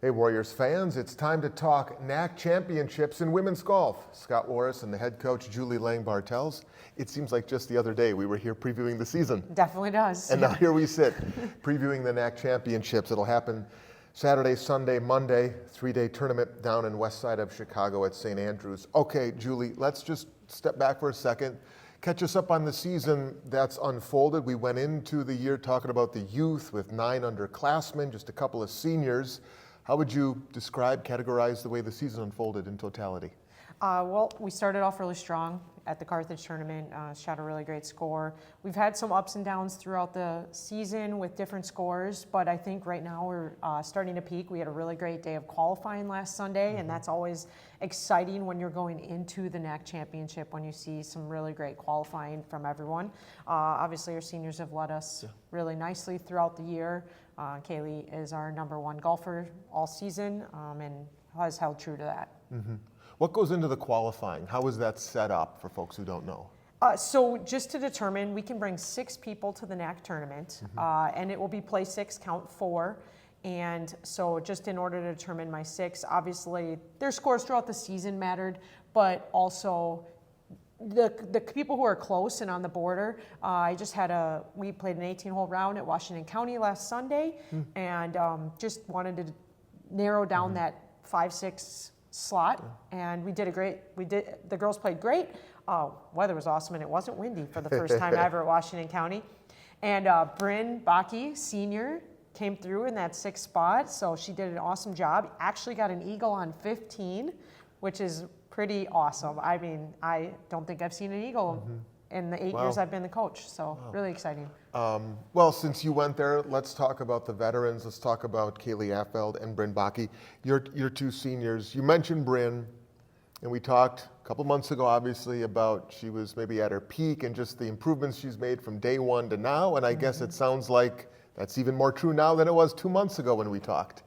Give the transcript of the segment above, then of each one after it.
Hey Warriors fans, it's time to talk NACC championships in women's golf. Scott Warras and the head coach Julie Langebartels. It seems like just the other day we were here previewing the season. Definitely does. And now here we sit, previewing the NACC championships. It'll happen Saturday, Sunday, Monday, 3-day tournament down in west side of Chicago at St. Andrews. Okay, Julie, let's just step back for a second. Catch us up on the season that's unfolded. We went into the year talking about the youth with 9 underclassmen, just a couple of seniors. How would you describe, categorize the way the season unfolded in totality? Well, we started off really strong at the Carthage tournament, shot a really great score. We've had some ups and downs throughout the season with different scores, but I think right now we're starting to peak. We had a really great day of qualifying last Sunday, and that's always exciting when you're going into the NACC championship, when you see some really great qualifying from everyone. Obviously, our seniors have led us really nicely throughout the year. Kaylee is our #1 golfer all season and has held true to that. Mm-hmm. What goes into the qualifying? How is that set up for folks who don't know? So just to determine, we can bring 6 people to the NACC tournament, and it will be play 6, count 4. And so just in order to determine my 6, obviously their scores throughout the season mattered, but also the people who are close and on the border. We played an 18-hole round at Washington County last Sunday, and just wanted to narrow down that 5-6 slot, and the girls played great. Weather was awesome, and it wasn't windy for the first time ever at Washington County. And Bryn Bakke, senior, came through in that 6th spot, so she did an awesome job. Actually got an eagle on 15, which is pretty awesome. I mean, I don't think I've seen an eagle in the 8 years I've been the coach, so really exciting. Well, since you went there, let's talk about the veterans. Let's talk about Kaylee Affeld and Bryn Bakke. Your 2 seniors. You mentioned Bryn, and we talked a couple months ago, obviously, about she was maybe at her peak and just the improvements she's made from day 1 to now, and I guess it sounds like that's even more true now than it was 2 months ago when we talked.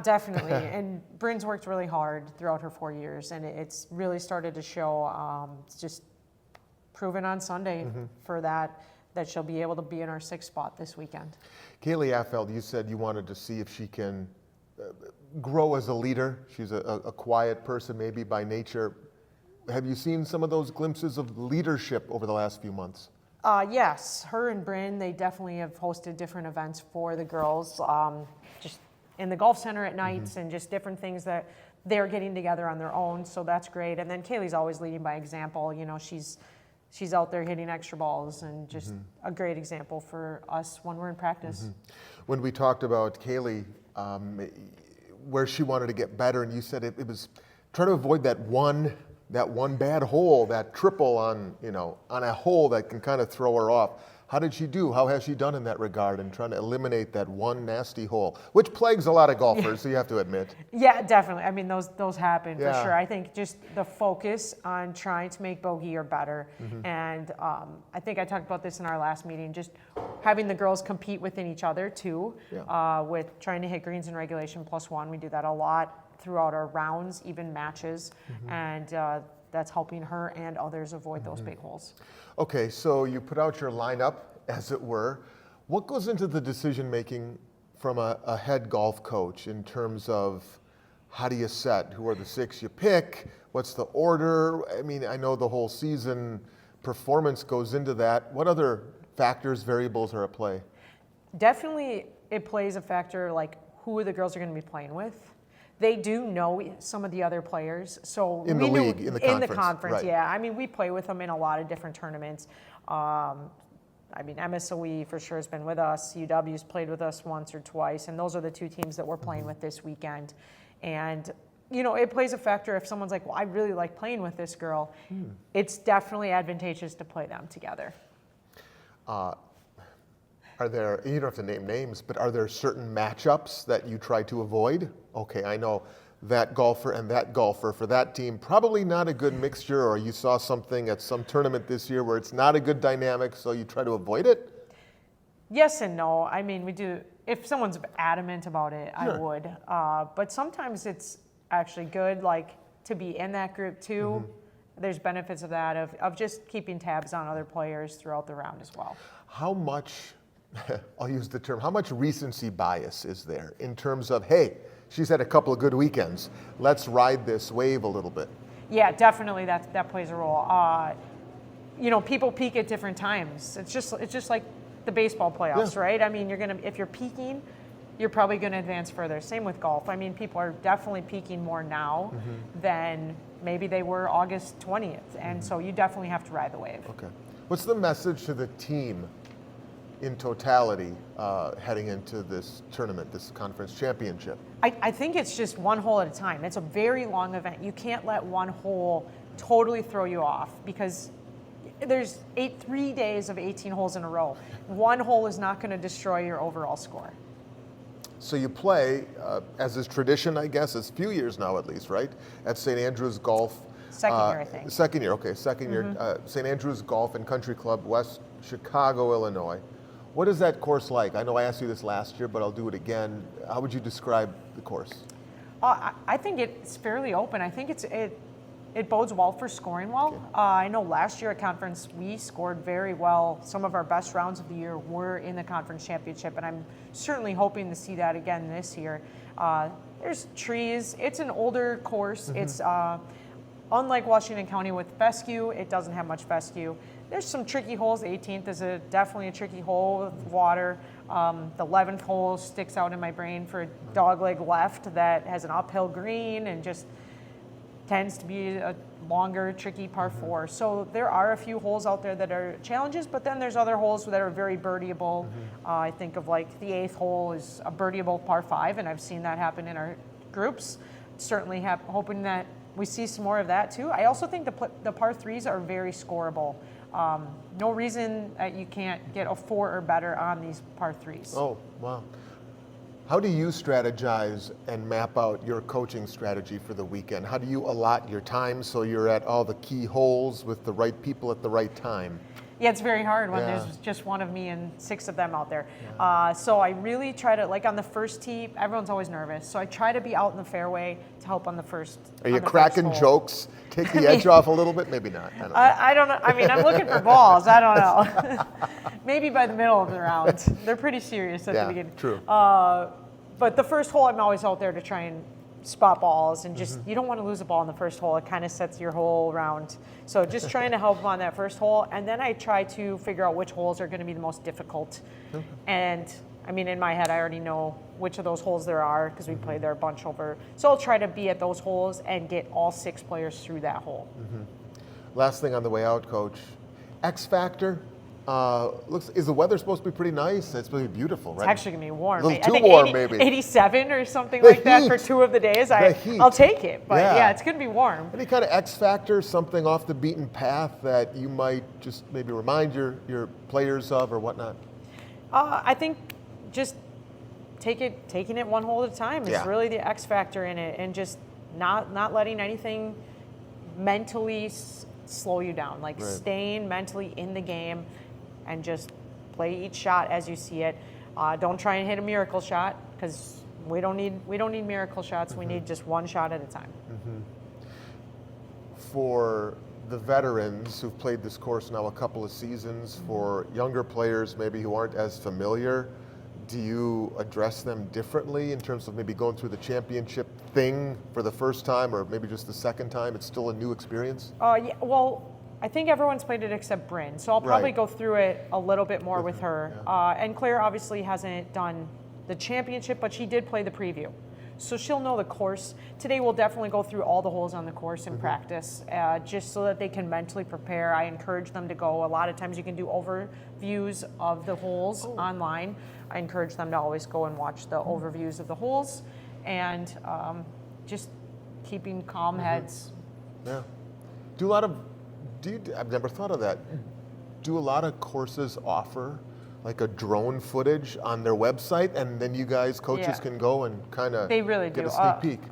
Definitely, and Bryn's worked really hard throughout her 4 years, and it's really started to show. It's just proven on Sunday for that she'll be able to be in our 6th spot this weekend. Kaylee Affeld, you said you wanted to see if she can grow as a leader. She's a quiet person maybe by nature. Have you seen some of those glimpses of leadership over the last few months? Yes, her and Bryn, they definitely have hosted different events for the girls, just in the golf center at nights and just different things that they're getting together on their own, so that's great. And then Kaylee's always leading by example. You know, she's out there hitting extra balls and just a great example for us when we're in practice. When we talked about Kaylee, where she wanted to get better, and you said it was try to avoid that one bad hole, that triple on a hole that can kind of throw her off. How did she do? How has she done in that regard in trying to eliminate that one nasty hole, which plagues a lot of golfers, so you have to admit. Yeah, definitely. I mean, those happen for sure. I think just the focus on trying to make bogey or better. And I think I talked about this in our last meeting, just having the girls compete within each other too, with trying to hit greens in regulation +1. We do that a lot throughout our rounds, even matches. And that's helping her and others avoid those big holes. Okay, so you put out your lineup, as it were. What goes into the decision making from a head golf coach in terms of how do you set? Who are the 6 you pick? What's the order? I mean, I know the whole season performance goes into that. What other factors, variables are at play? Definitely it plays a factor, like who the girls are going to be playing with. They do know some of the other players, so in the league, in the conference, right. Yeah. I mean, we play with them in a lot of different tournaments. I mean, MSOE for sure has been with us. UW's played with us once or twice, and those are the 2 teams that we're playing with this weekend. And it plays a factor if someone's like, "Well, I really like playing with this girl." It's definitely advantageous to play them together. Are there, you don't have to name names, but are there certain matchups that you try to avoid? Okay, I know that golfer and that golfer for that team, probably not a good mixture, or you saw something at some tournament this year where it's not a good dynamic, so you try to avoid it? Yes and no. I mean, we do. If someone's adamant about it, I would. But sometimes it's actually good, like, to be in that group too. There's benefits of that, of just keeping tabs on other players throughout the round as well. How much, I'll use the term, how much recency bias is there in terms of, hey, she's had a couple of good weekends. Let's ride this wave a little bit. Yeah, definitely that plays a role. People peak at different times. It's just like the baseball playoffs, right? I mean, if you're peaking, you're probably going to advance further. Same with golf. I mean, people are definitely peaking more now than maybe they were August 20th. And so you definitely have to ride the wave. Okay. What's the message to the team in totality heading into this tournament, this conference championship? I think it's just one hole at a time. It's a very long event. You can't let one hole totally throw you off because there's 3 days of 18 holes in a row. One hole is not going to destroy your overall score. So you play, as is tradition, I guess, it's a few years now at least, right? At St. Andrews Golf. Second year, I think. Second year, okay. Second year, St. Andrews Golf and Country Club, West Chicago, Illinois. What is that course like? I know I asked you this last year, but I'll do it again. How would you describe the course? I think it's fairly open. I think it bodes well for scoring well. Okay. I know last year at conference we scored very well. Some of our best rounds of the year were in the conference championship, and I'm certainly hoping to see that again this year. There's trees. It's an older course. It's unlike Washington County with fescue. It doesn't have much fescue. There's some tricky holes. The 18th is definitely a tricky hole with water. The 11th hole sticks out in my brain for a dogleg left that has an uphill green and just tends to be a longer, tricky par 4. So there are a few holes out there that are challenges, but then there's other holes that are very birdieable. I think of like the 8th hole is a birdieable par 5, and I've seen that happen in our groups. Certainly hoping that we see some more of that too. I also think the par 3s are very scoreable. No reason that you can't get a 4 or better on these par 3s. Oh, wow. How do you strategize and map out your coaching strategy for the weekend? How do you allot your time so you're at all the key holes with the right people at the right time? Yeah, it's very hard when there's just one of me and 6 of them out there. So I really try to, like on the first tee, everyone's always nervous. So I try to be out in the fairway to help on the first. Are you cracking jokes? Take the edge off a little bit? Maybe not. I don't know. I don't know. I mean, I'm looking for balls. I don't know. Maybe by the middle of the round. They're pretty serious at the beginning. True. But the first hole, I'm always out there to try and spot balls, and just you don't want to lose a ball in the first hole. It kind of sets your whole round. So just trying to help them on that first hole, and then I try to figure out which holes are going to be the most difficult. And I mean, in my head, I already know which of those holes there are because we played there a bunch over. So I'll try to be at those holes and get all 6 players through that hole. Last thing on the way out, Coach. X Factor. Is the weather supposed to be pretty nice? It's supposed to be beautiful, right? It's actually going to be warm. A little I too think warm, maybe. 87 or something The like that for heat. 2 of the days. Heat. I'll take it. But Yeah. it's going to be warm. Any kind of X Factor, something off the beaten path that you might just maybe remind your players of or whatnot? I think just taking it one hole at a time is really the X factor in it, and just not letting anything mentally slow you down. Like staying mentally in the game and just play each shot as you see it. Don't try and hit a miracle shot because we don't need miracle shots. We need just one shot at a time. For the veterans who've played this course now a couple of seasons, for younger players maybe who aren't as familiar, do you address them differently in terms of maybe going through the championship thing for the first time or maybe just the second time? It's still a new experience? Yeah, well, I think everyone's played it except Bryn, so I'll probably go through it a little bit more with her. And Claire obviously hasn't done the championship, but she did play the preview. So she'll know the course. Today we'll definitely go through all the holes on the course in practice, just so that they can mentally prepare. I encourage them to go. A lot of times you can do overviews of the holes online. I encourage them to always go and watch the overviews of the holes, and just keeping calm heads. Yeah. I've never thought of that. Do a lot of courses offer like a drone footage on their website, and then you guys, coaches, can go and kind of They really get do. a sneak peek?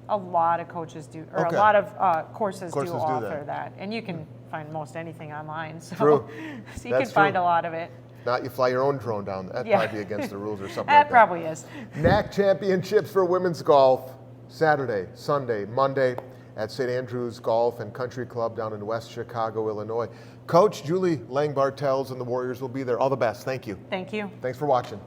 A lot of coaches do, or a lot of courses do offer that. And you can find most anything online. So, True. So you can find a lot of it. Not you fly your own drone down. That'd probably be against the rules or something That like that. probably is. NACC Championships for women's golf, Saturday, Sunday, Monday at St. Andrews Golf and Country Club down in West Chicago, Illinois. Coach Julie Langebartels and the Warriors will be there. All the best. Thank you. Thank you. Thanks for watching.